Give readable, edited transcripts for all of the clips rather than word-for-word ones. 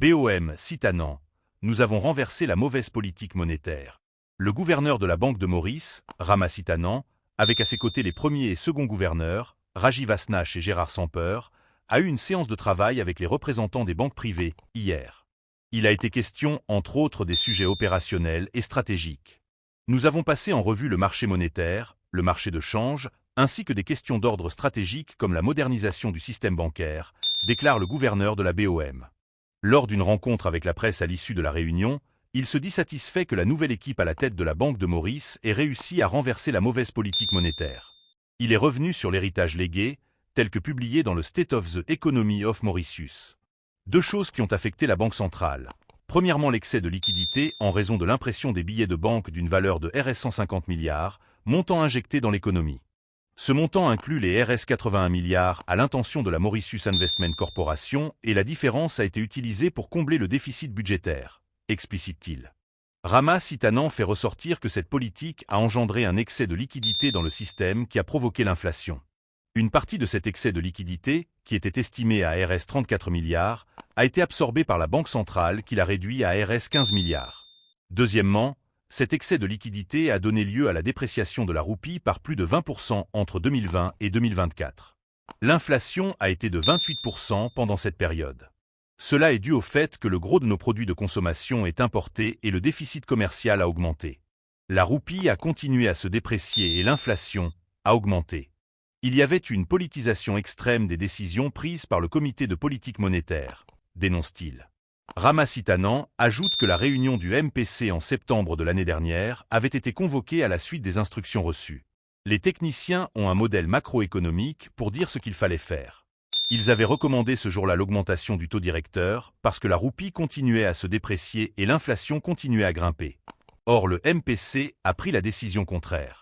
BOM Citanan, nous avons renversé la mauvaise politique monétaire. Le gouverneur de la Banque de Maurice, Rama Sitanan, avec à ses côtés les premiers et seconds gouverneurs, Rajiv Asnach et Gérard Samper, a eu une séance de travail avec les représentants des banques privées, hier. Il a été question, entre autres, des sujets opérationnels et stratégiques. Nous avons passé en revue le marché monétaire, le marché de change, ainsi que des questions d'ordre stratégique comme la modernisation du système bancaire, déclare le gouverneur de la BOM. Lors d'une rencontre avec la presse à l'issue de la réunion, il se dit satisfait que la nouvelle équipe à la tête de la Banque de Maurice ait réussi à renverser la mauvaise politique monétaire. Il est revenu sur l'héritage légué, tel que publié dans le State of the Economy of Mauritius. Deux choses qui ont affecté la Banque centrale. Premièrement, l'excès de liquidité en raison de l'impression des billets de banque d'une valeur de Rs 150 milliards, montant injecté dans l'économie. Ce montant inclut les Rs 81 milliards à l'intention de la Mauritius Investment Corporation et la différence a été utilisée pour combler le déficit budgétaire, explicite-t-il. Rama Sitanan fait ressortir que cette politique a engendré un excès de liquidité dans le système qui a provoqué l'inflation. Une partie de cet excès de liquidité, qui était estimé à Rs 34 milliards, a été absorbée par la Banque centrale qui l'a réduit à Rs 15 milliards. Deuxièmement, cet excès de liquidité a donné lieu à la dépréciation de la roupie par plus de 20% entre 2020 et 2024. L'inflation a été de 28% pendant cette période. Cela est dû au fait que le gros de nos produits de consommation est importé et le déficit commercial a augmenté. La roupie a continué à se déprécier et l'inflation a augmenté. Il y avait une politisation extrême des décisions prises par le comité de politique monétaire, dénonce-t-il. Rama Sitanan ajoute que la réunion du MPC en septembre de l'année dernière avait été convoquée à la suite des instructions reçues. Les techniciens ont un modèle macroéconomique pour dire ce qu'il fallait faire. Ils avaient recommandé ce jour-là l'augmentation du taux directeur parce que la roupie continuait à se déprécier et l'inflation continuait à grimper. Or le MPC a pris la décision contraire.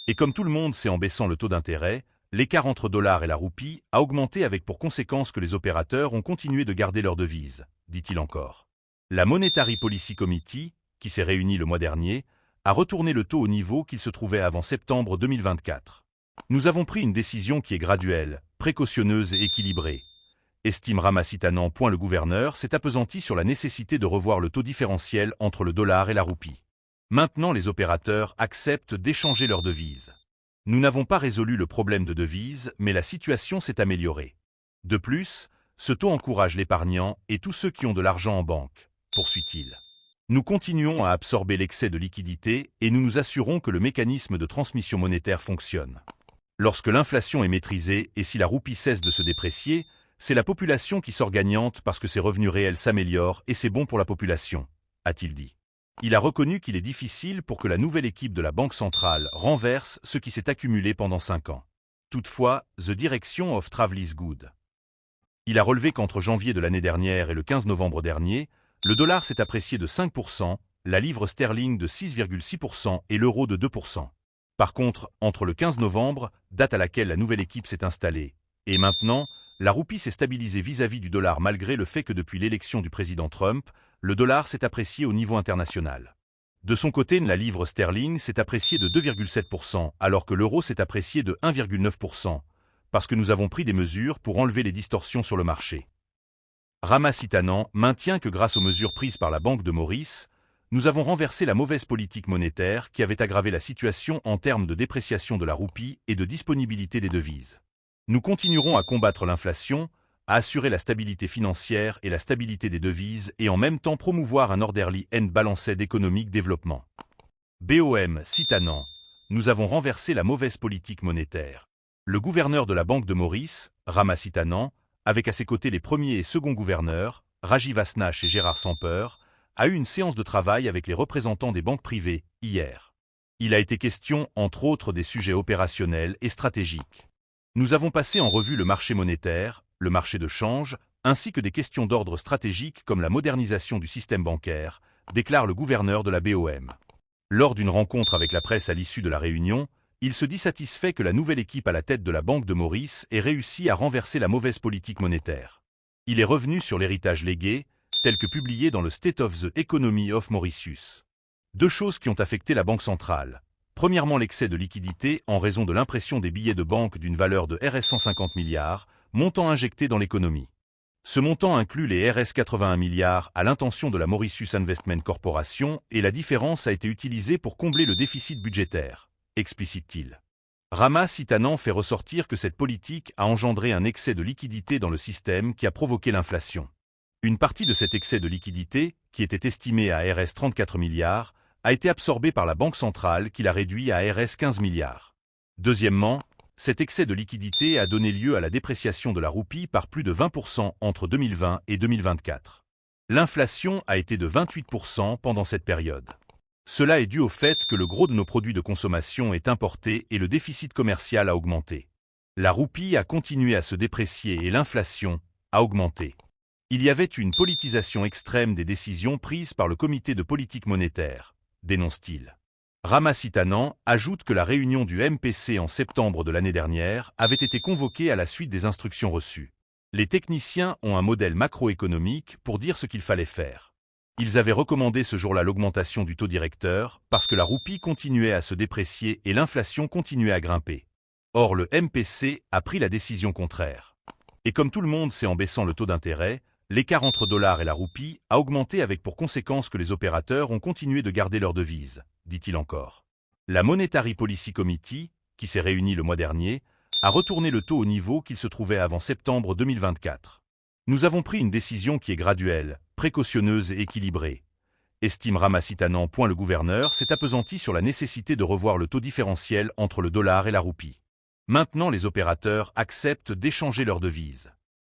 Et comme tout le monde sait en baissant le taux d'intérêt, l'écart entre dollars et la roupie a augmenté avec pour conséquence que les opérateurs ont continué de garder leur devise, dit-il encore. La Monetary Policy Committee, qui s'est réunie le mois dernier, a retourné le taux au niveau qu'il se trouvait avant septembre 2024. Nous avons pris une décision qui est graduelle, précautionneuse et équilibrée. Estime Rama Sitanan. Le gouverneur s'est appesanti sur la nécessité de revoir le taux différentiel entre le dollar et la roupie. Maintenant les opérateurs acceptent d'échanger leurs devises. Nous n'avons pas résolu le problème de devises, mais la situation s'est améliorée. De plus, ce taux encourage l'épargnant et tous ceux qui ont de l'argent en banque, poursuit-il. Nous continuons à absorber l'excès de liquidité et nous nous assurons que le mécanisme de transmission monétaire fonctionne. Lorsque l'inflation est maîtrisée et si la roupie cesse de se déprécier, c'est la population qui sort gagnante parce que ses revenus réels s'améliorent et c'est bon pour la population, a-t-il dit. Il a reconnu qu'il est difficile pour que la nouvelle équipe de la Banque centrale renverse ce qui s'est accumulé pendant 5 ans. Toutefois, the direction of travel is good. Il a relevé qu'entre janvier de l'année dernière et le 15 novembre dernier, le dollar s'est apprécié de 5%, la livre sterling de 6,6% et l'euro de 2%. Par contre, entre le 15 novembre, date à laquelle la nouvelle équipe s'est installée, et maintenant, la roupie s'est stabilisée vis-à-vis du dollar malgré le fait que depuis l'élection du président Trump, le dollar s'est apprécié au niveau international. De son côté, la livre sterling s'est appréciée de 2,7%, alors que l'euro s'est apprécié de 1,9%, parce que nous avons pris des mesures pour enlever les distorsions sur le marché. Rama Sitanan maintient que grâce aux mesures prises par la Banque de Maurice, nous avons renversé la mauvaise politique monétaire qui avait aggravé la situation en termes de dépréciation de la roupie et de disponibilité des devises. Nous continuerons à combattre l'inflation, à assurer la stabilité financière et la stabilité des devises et en même temps promouvoir un orderly and balanced economic développement. BOM Sitanan, nous avons renversé la mauvaise politique monétaire. Le gouverneur de la Banque de Maurice, Rama Sitanan, avec à ses côtés les premiers et seconds gouverneurs, Rajiv Asnach et Gérard Samper, a eu une séance de travail avec les représentants des banques privées, hier. Il a été question, entre autres, des sujets opérationnels et stratégiques. Nous avons passé en revue le marché monétaire, le marché de change, ainsi que des questions d'ordre stratégique comme la modernisation du système bancaire, déclare le gouverneur de la BOM. Lors d'une rencontre avec la presse à l'issue de la réunion, il se dit satisfait que la nouvelle équipe à la tête de la Banque de Maurice ait réussi à renverser la mauvaise politique monétaire. Il est revenu sur l'héritage légué, tel que publié dans le State of the Economy of Mauritius. Deux choses qui ont affecté la Banque centrale. Premièrement, l'excès de liquidité en raison de l'impression des billets de banque d'une valeur de Rs 150 milliards, montant injecté dans l'économie. Ce montant inclut les Rs 81 milliards à l'intention de la Mauritius Investment Corporation et la différence a été utilisée pour combler le déficit budgétaire, explicite-t-il. Rama Sitanan fait ressortir que cette politique a engendré un excès de liquidité dans le système qui a provoqué l'inflation. Une partie de cet excès de liquidité, qui était estimé à Rs 34 milliards, a été absorbée par la Banque centrale qui l'a réduit à Rs 15 milliards. Deuxièmement, cet excès de liquidité a donné lieu à la dépréciation de la roupie par plus de 20% entre 2020 et 2024. L'inflation a été de 28% pendant cette période. Cela est dû au fait que le gros de nos produits de consommation est importé et le déficit commercial a augmenté. La roupie a continué à se déprécier et l'inflation a augmenté. Il y avait une politisation extrême des décisions prises par le comité de politique monétaire, dénonce-t-il. Rama Sitanan ajoute que la réunion du MPC en septembre de l'année dernière avait été convoquée à la suite des instructions reçues. Les techniciens ont un modèle macroéconomique pour dire ce qu'il fallait faire. Ils avaient recommandé ce jour-là l'augmentation du taux directeur parce que la roupie continuait à se déprécier et l'inflation continuait à grimper. Or le MPC a pris la décision contraire. Et comme tout le monde sait en baissant le taux d'intérêt, l'écart entre dollars et la roupie a augmenté avec pour conséquence que les opérateurs ont continué de garder leur devise, dit-il encore. La Monetary Policy Committee, qui s'est réunie le mois dernier, a retourné le taux au niveau qu'il se trouvait avant septembre 2024. Nous avons pris une décision qui est graduelle, précautionneuse et équilibrée. Estime Rama Sitanan. Le gouverneur s'est appesanti sur la nécessité de revoir le taux différentiel entre le dollar et la roupie. Maintenant les opérateurs acceptent d'échanger leurs devises.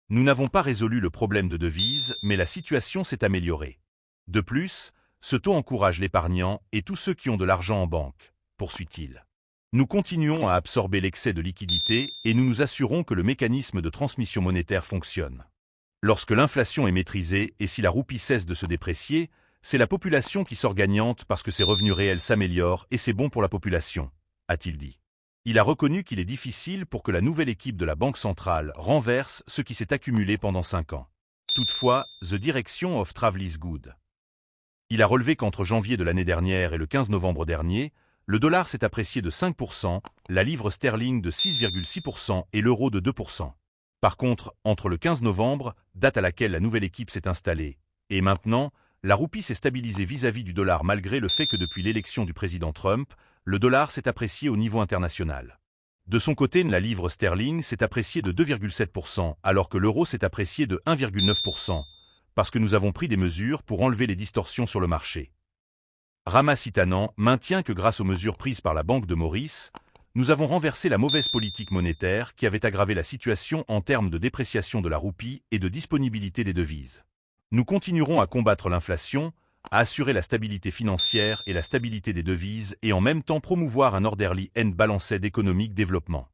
Nous n'avons pas résolu le problème de devises, mais la situation s'est améliorée. De plus, ce taux encourage l'épargnant et tous ceux qui ont de l'argent en banque, poursuit-il. Nous continuons à absorber l'excès de liquidité et nous nous assurons que le mécanisme de transmission monétaire fonctionne. Lorsque l'inflation est maîtrisée et si la roupie cesse de se déprécier, c'est la population qui sort gagnante parce que ses revenus réels s'améliorent et c'est bon pour la population, a-t-il dit. Il a reconnu qu'il est difficile pour que la nouvelle équipe de la Banque centrale renverse ce qui s'est accumulé pendant 5 ans. Toutefois, the direction of travel is good. Il a relevé qu'entre janvier de l'année dernière et le 15 novembre dernier, le dollar s'est apprécié de 5%, la livre sterling de 6,6% et l'euro de 2%. Par contre, entre le 15 novembre, date à laquelle la nouvelle équipe s'est installée, et maintenant, la roupie s'est stabilisée vis-à-vis du dollar malgré le fait que depuis l'élection du président Trump, le dollar s'est apprécié au niveau international. De son côté, la livre sterling s'est appréciée de 2,7%, alors que l'euro s'est apprécié de 1,9%, parce que nous avons pris des mesures pour enlever les distorsions sur le marché. Rama Sitanan maintient que grâce aux mesures prises par la Banque de Maurice, nous avons renversé la mauvaise politique monétaire qui avait aggravé la situation en termes de dépréciation de la roupie et de disponibilité des devises. Nous continuerons à combattre l'inflation, à assurer la stabilité financière et la stabilité des devises et en même temps promouvoir un orderly and balanced economic développement.